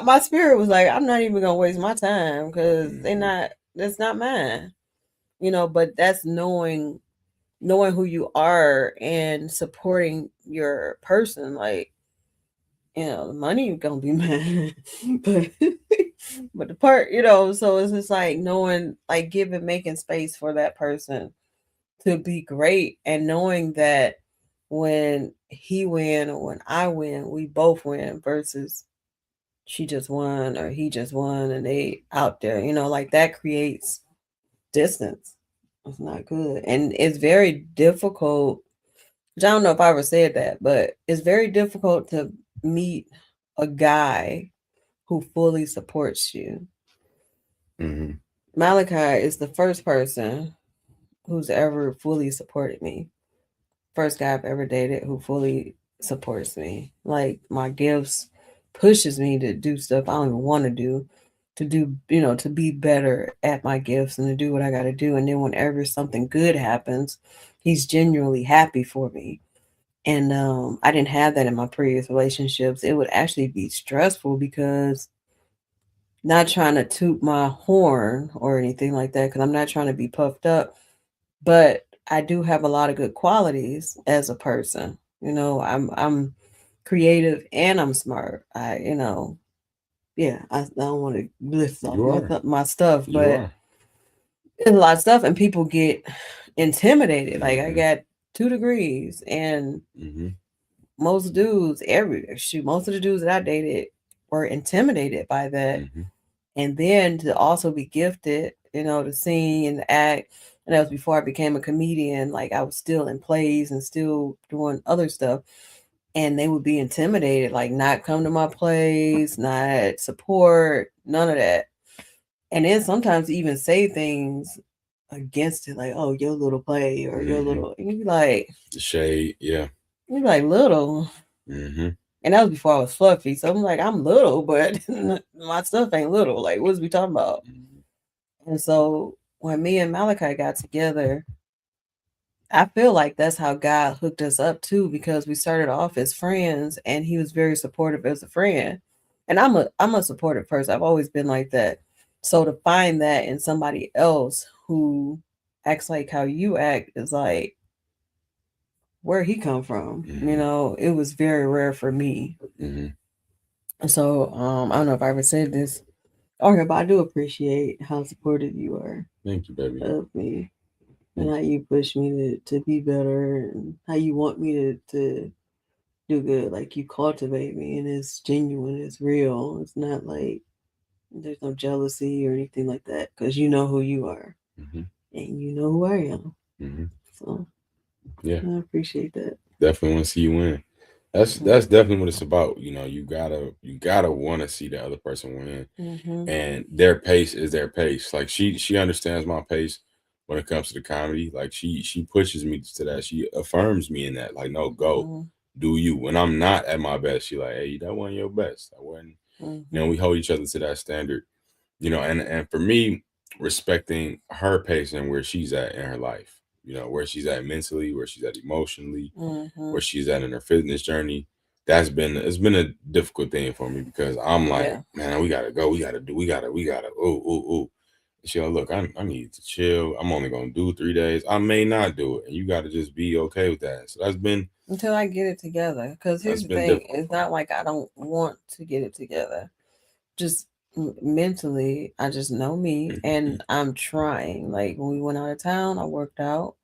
S2: my spirit was like, I'm not even gonna waste my time because that's not mine. But that's knowing who you are and supporting your person. Like, the money gonna be mine, but the part, so it's just like knowing, like, making space for that person to be great, and knowing that when he win or when I win, we both win, versus she just won or he just won and they out there, like that creates distance. It's not good. And it's very difficult, which I don't know if I ever said that, but it's very difficult to meet a guy who fully supports you.
S3: Mm-hmm.
S2: Malachi is the first person who's ever fully supported me. First guy I've ever dated who fully supports me. Like, my gifts pushes me to do stuff I don't even want to do, to be better at my gifts and to do what I got to do. And then whenever something good happens, he's genuinely happy for me. And I didn't have that in my previous relationships. It would actually be stressful because, not trying to toot my horn or anything like that, because I'm not trying to be puffed up, but I do have a lot of good qualities as a person. I'm creative and I'm smart. I don't want to list off my stuff, but there's a lot of stuff, and people get intimidated. Like, I got 2 degrees, and most dudes, most of the dudes that I dated were intimidated by that. And then to also be gifted, to sing and act. And that was before I became a comedian. Like, I was still in plays and still doing other stuff. And they would be intimidated, like not come to my plays, not support, none of that. And then sometimes even say things against it, like, oh, your little play or your little, and you be like,
S3: the shade, yeah.
S2: You be like, little. And that was before I was fluffy. So I'm like, I'm little, but my stuff ain't little. Like, what is we talking about? And so when me and Malachi got together, I feel like that's how God hooked us up too, because we started off as friends and he was very supportive as a friend. And I'm a supportive person. I've always been like that. So to find that in somebody else who acts like how you act is like, where he come from? It was very rare for me. So I don't know if I ever said this. Okay, but I do appreciate how supportive you are.
S3: Thank you, baby.
S2: Of me. And how you push me to be better, and how you want me to do good. Like, you cultivate me, and it's genuine, it's real. It's not like there's no jealousy or anything like that, because you know who you are, and you know who I am. So yeah, I appreciate that.
S3: Definitely want to see you win. That's definitely what it's about. You gotta want to see the other person win, and their pace is their pace. Like, she understands my pace when it comes to the comedy. Like, she pushes me to that. She affirms me in that. Like, no, go do you. When I'm not at my best, she like, hey, that wasn't your best. That wasn't. We hold each other to that standard. And for me, respecting her pace and where she's at in her life. Where she's at mentally, where she's at emotionally, where she's at in her fitness journey. It's been a difficult thing for me, because I'm like, man, we gotta go, we gotta, ooh. She'll look, I need to chill. I'm only gonna do 3 days. I may not do it, and you gotta just be okay with that. So that's been
S2: until I get it together. Because here's the thing: it's not like I don't want to get it together. Just mentally, I just know me, and I'm trying. Like, when we went out of town, I worked out.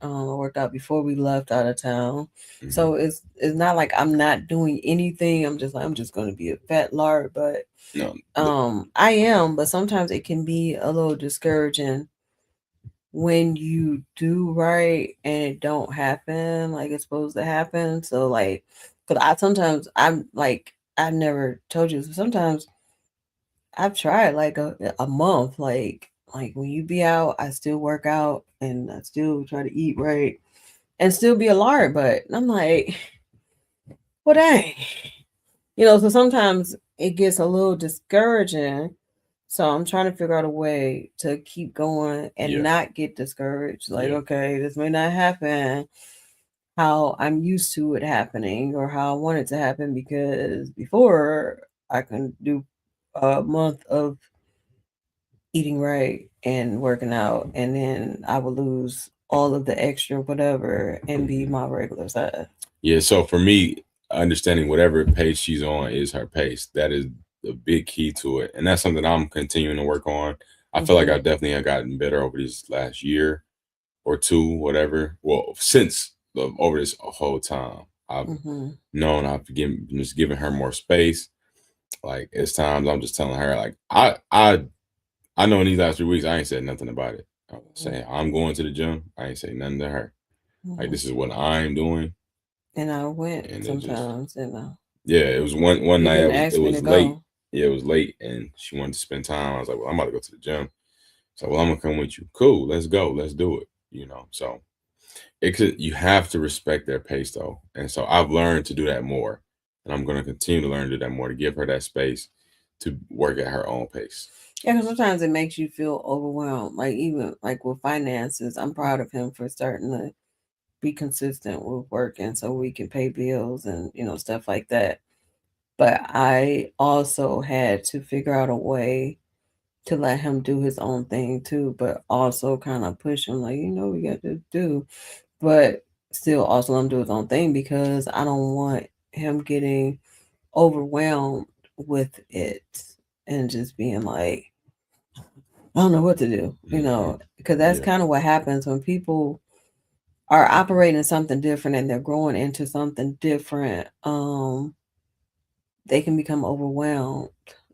S2: I worked out before we left out of town. So it's not like I'm not doing anything. I'm just going to be a fat lard, but I am. But sometimes it can be a little discouraging when you do right and it don't happen like it's supposed to happen. So, like, because I'm like, I never told you, sometimes I've tried like a month, like like when you be out, I still work out and I still try to eat right and still be a lard butt. And I'm like, well, dang. So sometimes it gets a little discouraging. So I'm trying to figure out a way to keep going and
S3: Yeah.
S2: not get discouraged. Like,
S3: Yeah.
S2: okay, this may not happen how I'm used to it happening or how I want it to happen, because before I can do a month of eating right and working out, and then I would lose all of the extra whatever and be my regular size.
S3: Yeah. So for me, understanding whatever pace she's on is her pace. That is the big key to it. And that's something I'm continuing to work on. I feel like I definitely have gotten better over this last year or two, whatever. Well, since over this whole time, I've known just giving her more space. Like it's times I'm just telling her, like, I know in these last 3 weeks I ain't said nothing about it. I'm saying I'm going to the gym. I ain't say nothing to her. Like this is what I'm doing.
S2: And I went
S3: And it just
S2: sometimes,
S3: yeah, it was one
S2: you
S3: night.
S2: didn't ask
S3: It
S2: me
S3: was
S2: to
S3: late.
S2: go.
S3: Yeah, it was late, and she wanted to spend time. I was like, well, I'm about to go to the gym. So, well, I'm gonna come with you. Cool, let's go. Let's do it. So you have to respect their pace though, and so I've learned to do that more, and I'm gonna continue to learn to do that more, to give her that space to work at her own pace.
S2: Yeah, because sometimes it makes you feel overwhelmed. Like even like with finances, I'm proud of him for starting to be consistent with working so we can pay bills and stuff like that. But I also had to figure out a way to let him do his own thing too, but also kind of push him like, we got to do, but still also let him do his own thing, because I don't want him getting overwhelmed with it and just being like, I don't know what to do, because that's kind of what happens when people are operating something different and they're growing into something different. They can become overwhelmed,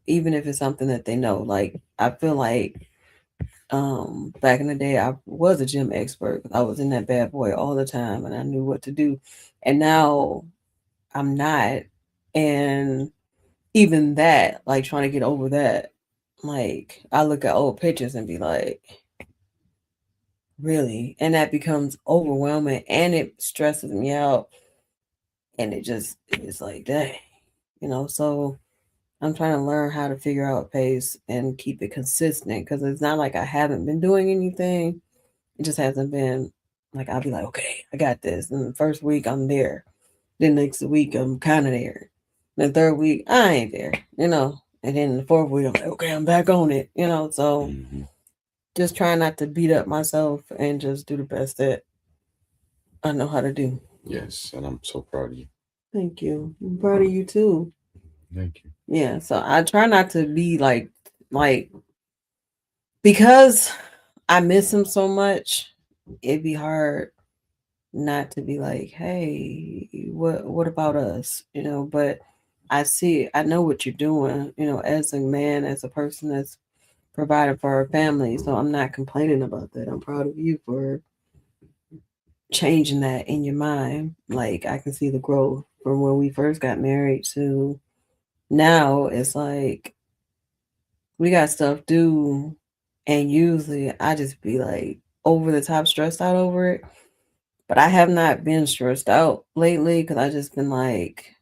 S2: even if it's something that they know. Like I feel like back in the day I was a gym expert. I was in that bad boy all the time and I knew what to do. And now I'm not. And even that, like trying to get over that, like I look at old pictures and be like, really? And that becomes overwhelming and it stresses me out. And it's like, dang, so I'm trying to learn how to figure out pace and keep it consistent, because it's not like I haven't been doing anything. It just hasn't been like I'll be like, okay, I got this. And the first week I'm there. Then next week I'm kind of there. The third week I ain't there, And then the fourth week I'm like, okay, I'm back on it, So just trying not to beat up myself and just do the best that I know how to do.
S3: Yes, and I'm so proud of you.
S2: Thank you. I'm proud of you too.
S3: Thank you.
S2: Yeah, so I try not to be like because I miss him so much, it'd be hard not to be like, hey, what about us? But I know what you're doing, as a man, as a person that's providing for our family. So I'm not complaining about that. I'm proud of you for changing that in your mind. Like I can see the growth from when we first got married to now. It's like we got stuff due, and usually I just be like over the top stressed out over it. But I have not been stressed out lately because I just been like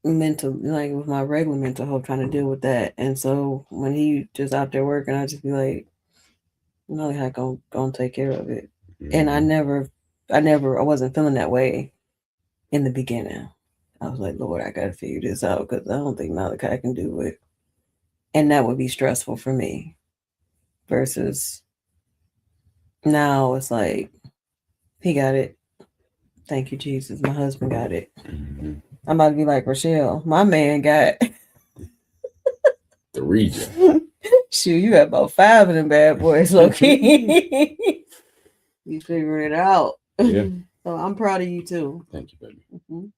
S2: mental, like with my regular mental health, trying to deal with that. And so when he just out there working, I just be like, no, how gonna take care of it. And I wasn't feeling that way in the beginning. I was like, Lord, I gotta figure this out because I don't think Malachi can do it. And that would be stressful for me. Versus now it's like, he got it. Thank you, Jesus. My husband got it. I'm about to be like Rochelle. My man got
S3: the region.
S2: Shoot, you got about 5 of them bad boys, Loki. You figuring it out.
S3: Yeah.
S2: So I'm proud of you too.
S3: Thank you, baby.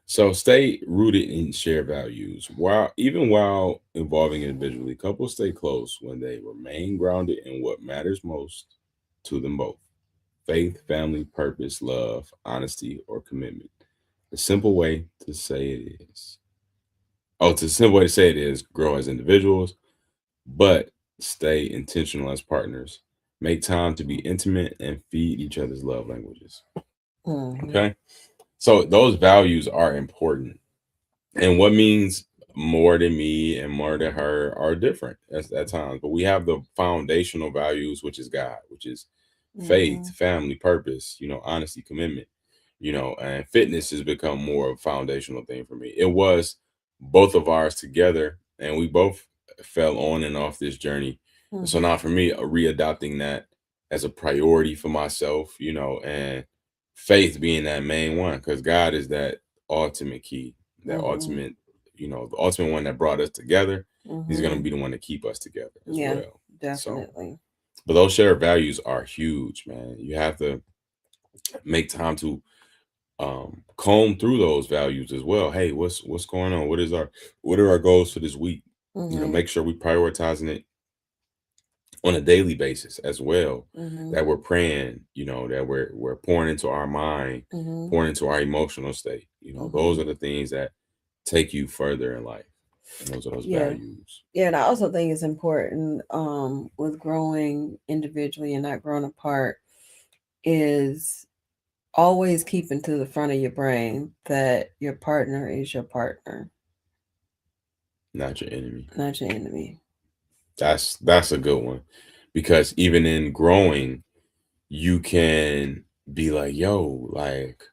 S3: So stay rooted in shared values. While evolving individually, couples stay close when they remain grounded in what matters most to them both: faith, family, purpose, love, honesty, or commitment. The simple way to say it is grow as individuals, but stay intentional as partners. Make time to be intimate and feed each other's love languages.
S2: Mhm.
S3: Okay. So those values are important. And what means more to me and more to her are different at times. But we have the foundational values, which is God, which is faith,
S2: Mhm.
S3: family, purpose, honesty, commitment, and fitness has become more of a foundational thing for me. It was both of ours together, and we both fell on and off this journey. And so
S2: Mhm.
S3: now for me, readopting that as a priority for myself, and faith being that main one, because God is that ultimate key, that
S2: Mhm.
S3: ultimate, the ultimate one that brought us together. He's going to
S2: Mhm.
S3: be the one to keep us together as
S2: Yeah,
S3: well. So,
S2: definitely.
S3: but those shared values are huge, man. You have to make time to comb through those values as well. Hey, what's going on? What are our goals for this week?
S2: Mhm.
S3: Make sure we prioritizing it on a daily basis as well.
S2: Mhm.
S3: That we're praying, that we're pouring into our mind,
S2: Mhm.
S3: pouring into our emotional state. Those are
S2: Mhm.
S3: the things that take you further in life. And those are those
S2: Yeah.
S3: values.
S2: Yeah, and I also think it's important with growing individually and not growing apart is always keeping to the front of your brain that your partner is your partner,
S3: Not your enemy.
S2: not your enemy.
S3: That's a good one. Because even in growing, you can be like, yo, like,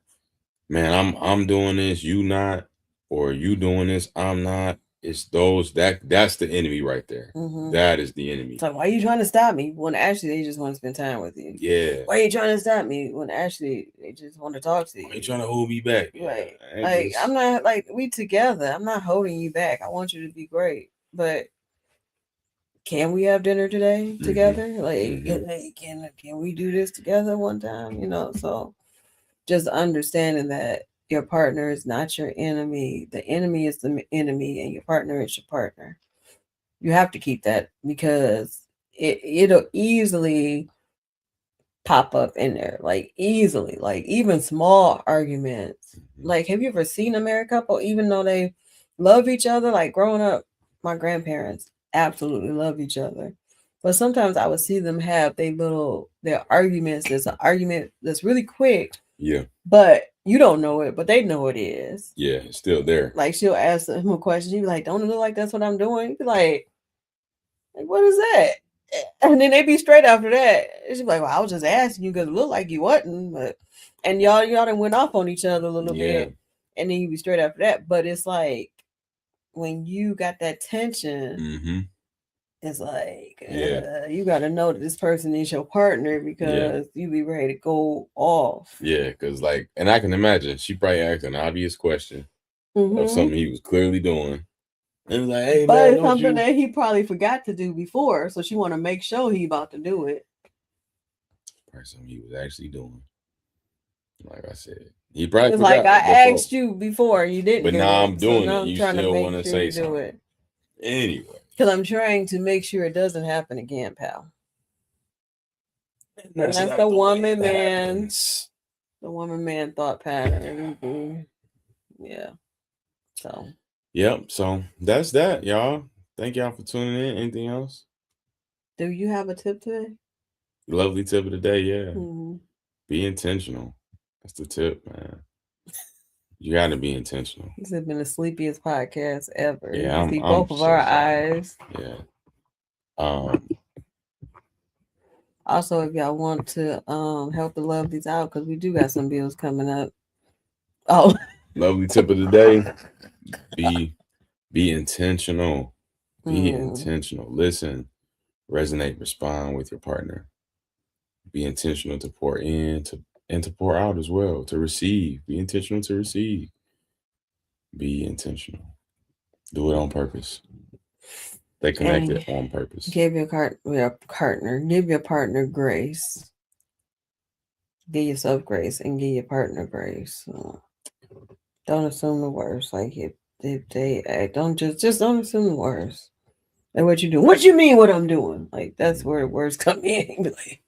S3: man, I'm doing this, you not, or you doing this, I'm not. It's that's the enemy right there.
S2: Mm-hmm.
S3: That is the enemy.
S2: It's like, why are you trying to stop me when actually they just want to spend time with you?
S3: Yeah.
S2: Why are you trying to stop me when actually they just want to talk to you?
S3: Why you trying to hold me back?
S2: Right.
S3: Yeah,
S2: Like, I'm not like we together. I'm not holding you back. I want you to be great. But can we have dinner today together? Like, can we do this together one time? So just understanding that your partner is not your enemy. The enemy is the enemy, and your partner is your partner. You have to keep that because it'll easily pop up in there, like easily, like even small arguments. Like, have you ever seen a married couple, even though they love each other? Like growing up, my grandparents absolutely love each other, but sometimes I would see them have their arguments. There's an argument that's really quick,
S3: Yeah.
S2: but you don't know it, but they know it is.
S3: Yeah, it's still there.
S2: Like she'll ask him a question, you be like, "Don't it look like that's what I'm doing?" You be like, what is that? And then they be straight after that. It's like, well, I was just asking you because it looked like you wasn't, but and y'all done went off on each other a little
S3: Yeah.
S2: bit, and then you be straight after that. But it's like when you got that tension,
S3: Mm-hmm.
S2: it's like
S3: Yeah.
S2: you got to know that this person is your partner because you be ready to go off.
S3: Yeah, because and I can imagine she probably asked an obvious question of something he was clearly doing. And like, hey,
S2: but
S3: man,
S2: it's something that he probably forgot to do before, so she want to make sure he about to do it.
S3: Probably something he was actually doing. Like I said, he probably
S2: It's
S3: forgot.
S2: like I
S3: before,
S2: asked you before, you didn't
S3: but
S2: do
S3: now
S2: it.
S3: I'm
S2: So
S3: doing
S2: now
S3: it.
S2: I'm
S3: You
S2: trying to
S3: still
S2: make
S3: want to
S2: sure
S3: say
S2: you do
S3: something.
S2: it.
S3: Anyway,
S2: because I'm trying to make sure it doesn't happen again, pal. And that's the woman man. The woman man thought pattern. Yeah. So.
S3: Yep. So that's that, y'all. Thank y'all for tuning in. Anything else?
S2: Do you have a tip today?
S3: Lovely tip of the day. Yeah.
S2: Mm-hmm.
S3: Be intentional. That's the tip, man. You got to be intentional.
S2: This has been the sleepiest podcast ever.
S3: Yeah,
S2: you
S3: I'm
S2: can see
S3: I'm
S2: both of
S3: so
S2: our
S3: sorry.
S2: eyes.
S3: Yeah.
S2: Also, if y'all want to help the lovelies out, because we do got some bills coming up. Oh.
S3: Lovely tip of the day. Be intentional. Be intentional. Listen, resonate, respond with your partner. Be intentional to pour in and to pour out as well. To receive. Be intentional to receive. Be intentional. Do it on purpose. Stay connected on purpose.
S2: Give your partner grace. Give yourself grace and give your partner grace. Don't assume the worst. Like if they act, don't don't assume the worst. Like what you do? What you mean? What I'm doing? Like that's where the words come in. Like,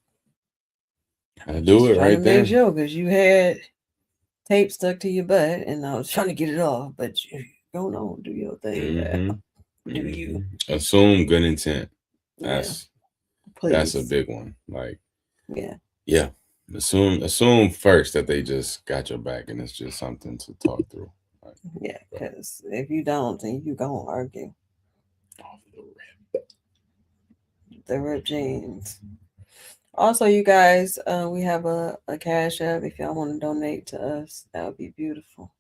S3: I do it right there.
S2: Make sure because you had tape stuck to your butt, and I was trying to get it off, but you don't know. Do your thing. Do you?
S3: Assume good intent.
S2: Yeah,
S3: That's
S2: please.
S3: a big one. Like,
S2: Yeah.
S3: yeah. Assume first that they just got your back and it's just something to talk through. Like,
S2: Yeah, because if you don't, then you gonna argue.
S3: off the rip.
S2: The ripped jeans. Also, you guys, we have a Cash App. If y'all want to donate to us, that would be beautiful.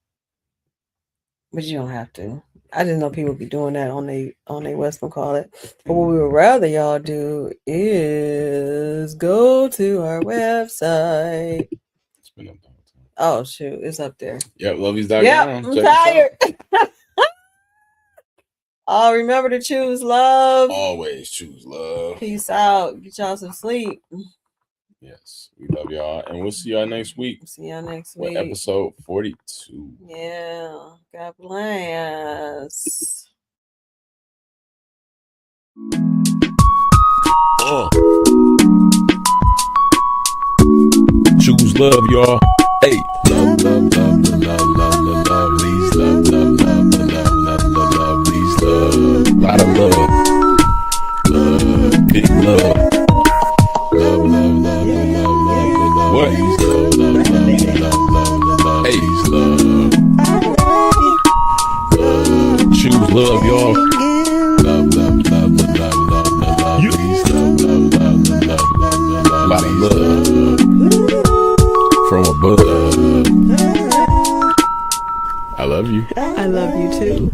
S2: But you don't have to. I didn't know people be doing that on they whatchamacallit. But what we would rather y'all do is go to our website.
S3: It's been up the whole time.
S2: Oh shoot, it's up there.
S3: Yep, lovies.com.
S2: Yeah, I'm tired. Oh, remember to choose love.
S3: Always choose love.
S2: Peace out. Get y'all some sleep.
S3: Yes, we love y'all, and we'll see y'all next week.
S2: See y'all next
S3: With
S2: week.
S3: episode 42.
S2: Yeah. God bless.
S1: Choose love, y'all. Hey, love, love, love, love, love, love, love, please, love, love, love, love, love, love, love, please, love. Lot of love, love, big love, love, love, love, love, love, love, what? Please, love, love, love, love, love, love, hey, love, choose love, y'all. Love, love, love, love, love, love, love, please, love, love, love, love, love, love, love, lot of love from above. I love you.
S2: I love you too.